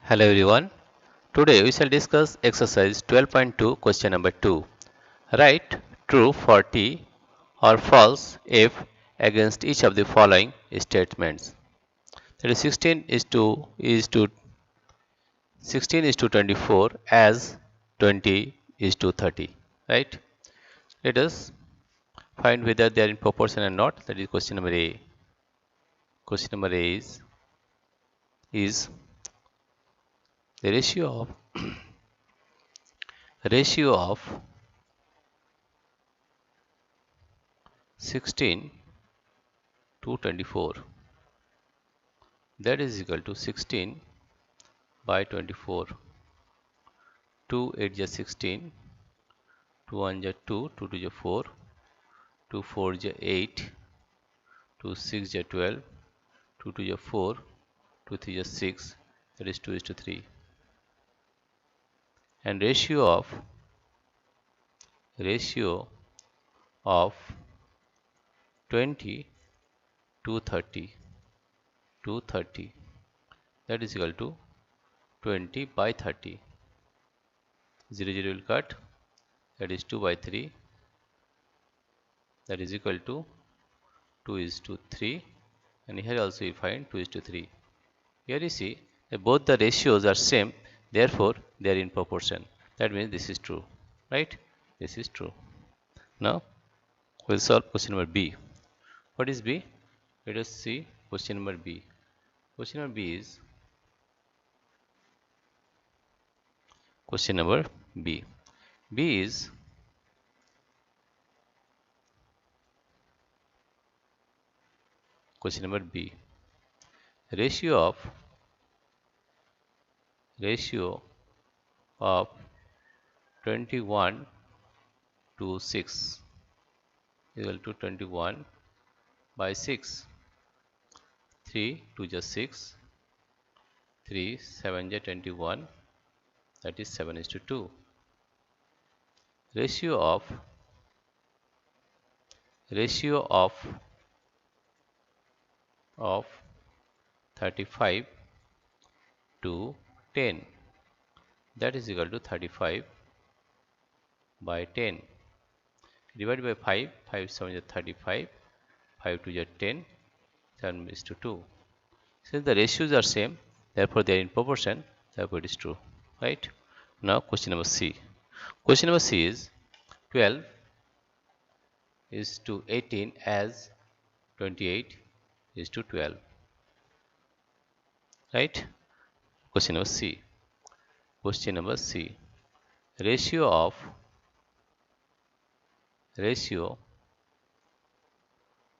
Hello everyone. Today we shall discuss exercise 12.2 question number 2. Write true for t or false if against each of the following statements. That is 16 is to 24 as 20 is to 30. Right? Let us find whether they are in proportion or not. That is question number A. Question number A is the ratio of 16 to 24, that is equal to 16 by 24. 2 8 is 16, 2 1 is 2, 2 2 is 4, 2 4 is 8, 2 6 is 12, 2 2 is 4, 2 3 is 6, that is 2 is to 3. And ratio of 20 to 30 that is equal to 20 by 30. 0 0 will cut, that is 2 by 3, that is equal to 2 is to 3, and here also we find 2 is to 3. Here you see that both the ratios are same, therefore they are in proportion. That means this is true, right? This is true. Now we'll solve question number B. What is B? Let us see question number B. Question number B is question number B. B is question number B. Ratio of 21 to 6 equal to 21 by 6. 3 2 is 6, 3 7 is 21, that is 7 is to 2. Ratio of 35 to 10, that is equal to 35 by 10. Divided by 5, 5 7 is 35, 5 2 is 10, 7 is to 2. Since the ratios are same, therefore they are in proportion, therefore it is true, right? Now question number C. Question number C is 12 is to 18 as 28 is to 12, right? Question number C. Question number C. Ratio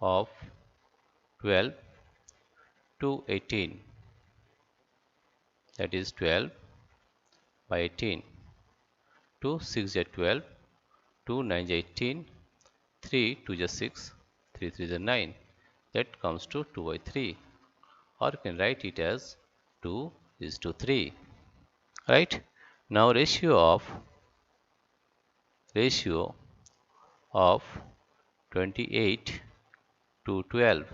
of 12 to 18, that is 12 by 18. 2 6 is 12, 2 9 is 18, 3 2 is 6, 3 3 is 9, that comes to 2 by 3, or you can write it as 2 is to 3, right? Now ratio of 28 to 12,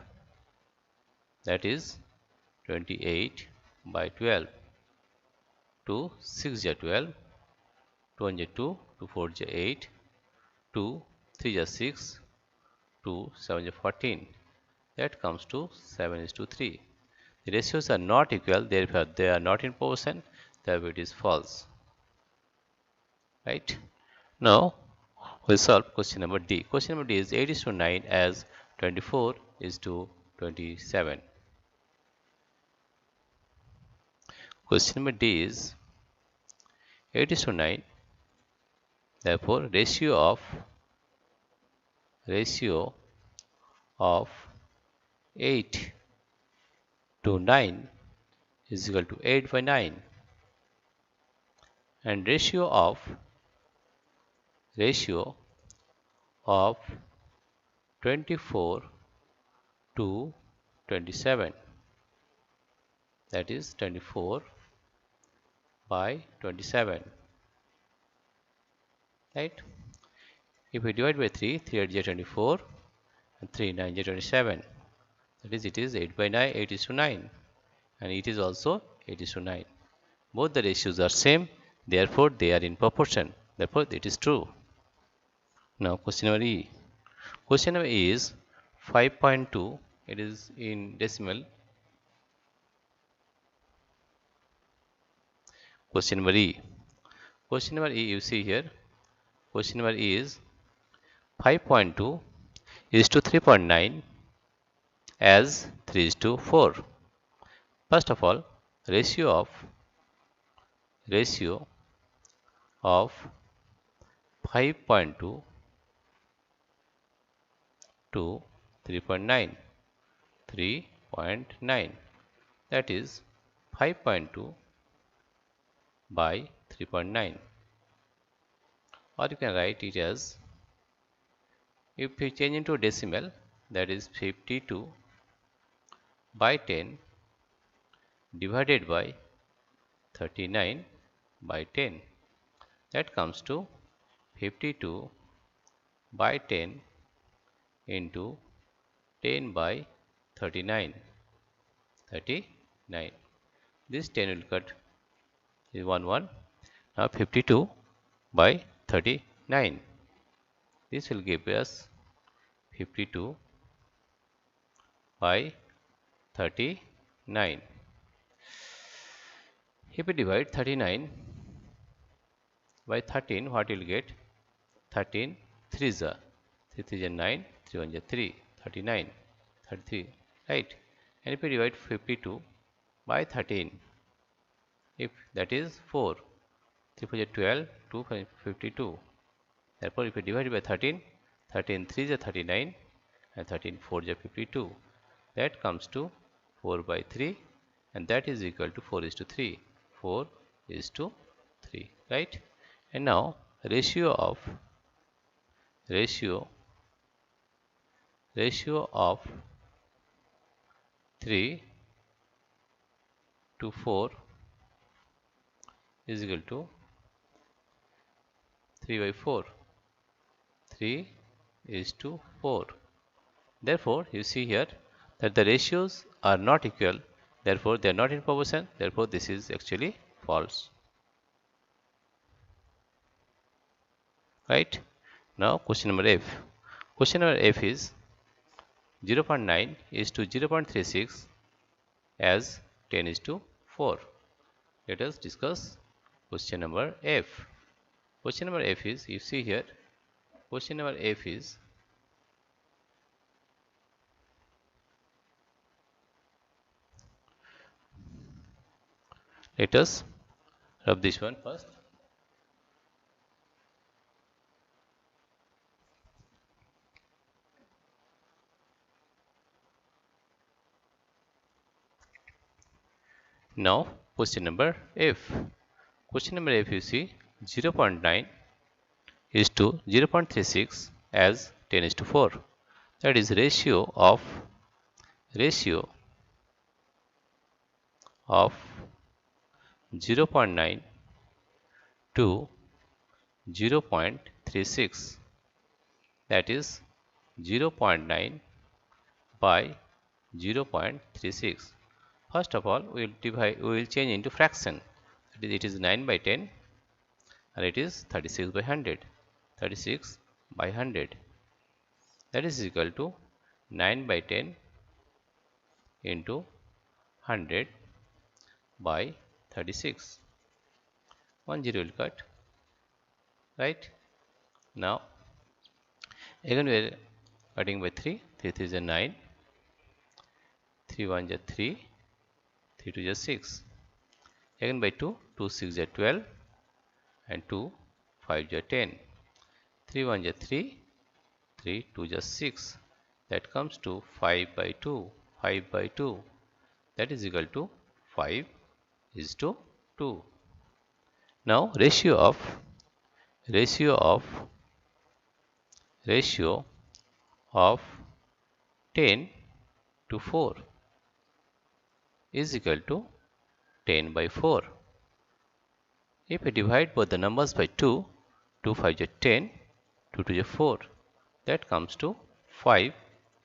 that is 28 by 12. 2 6 is 12, 2 1 is 2, 2 4 is 8, 2 3 is 6, 2 7 is 14, that comes to 7 is to 3. The ratios are not equal, therefore they are not in proportion, therefore it is false, right? Now we'll solve question number D. Question number D is 8 is to 9 as 24 is to 27. Question number D is 8 is to 9, therefore ratio of 8 to 9 is equal to 8 by 9, and ratio of 24 to 27, that is 24 by 27, right? If we divide by 3, 3 8 is 24, and 3 9 is 27, that is it is 8 by 9, 8 is to 9, and it is also 8 is to 9. Both the ratios are same, therefore they are in proportion. Therefore it is true. Now question number E. Question number E is 5.2. It is in decimal. Question number E. Question number E, you see here. Question number E is 5.2 is to 3.9 as 3 is to 4. First of all, ratio of 5.2 to 3.9. 3.9, that is 5.2 by 3.9, or you can write it as, if we change into decimal, that is 52 by 10 divided by 39 by 10, that comes to 52 by 10 into 10 by 39. This 10 will cut is 1. Now 52 by 39. This will give us 52 by 39. If we divide 39 by 13, what will get? 13 3 is 9, 3 1 is 3, 39, 33, right? And if we divide 52 by 13, if that is 4, 3 4 is 12, 2 5 52. Therefore, if we divide by 13, 13 3 is 39 and 13 4 is 52. That comes to 4 by 3, and that is equal to 4 is to 3. 4 is to 3, right? And now ratio of 3 to 4 is equal to 3 by 4. 3 is to 4. Therefore, you see here that the ratios are not equal. Therefore, they are not in proportion. Therefore, this is actually false. Right? Now, question number F. Question number F is 0.9 is to 0.36 as 10 is to 4. Let us discuss question number F. Question number F is, you see here, question number F is, let us rub this one first. Now question number F. Question number F, you see 0.9 is to 0.36 as 10 is to 4. That is ratio of 0.9 to 0.36. That is 0.9 by 0.36. First of all, we will change into fraction. It is 9 by 10 and it is 36 by 100. 36 by 100. That is equal to 9 by 10 into 100 by 36. 1 0 will cut. Right? Now, again we are cutting by 3. 3 3 is a 9. 3 1 is 3. 3 2 is 6. Again by 2. 2 6 is 12. And 2 5 is 10. 3 1 is 3. 3 2 is 6. That comes to 5 by 2. 5 by 2. That is equal to 5 is to 2. Now ratio of 10 to 4 is equal to 10 by 4. If we divide both the numbers by 2, 2 5 is 10, 2 2 is 4. That comes to 5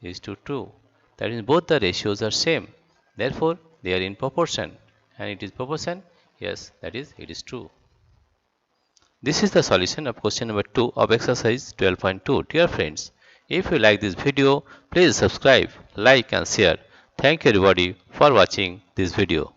is to 2. That means both the ratios are same. Therefore, they are in proportion. And it is proportion Yes, that is, it is true. This is the solution of question number 2 of exercise 12.2. Dear friends, if you like this video, please subscribe, like and share. Thank you everybody for watching this video.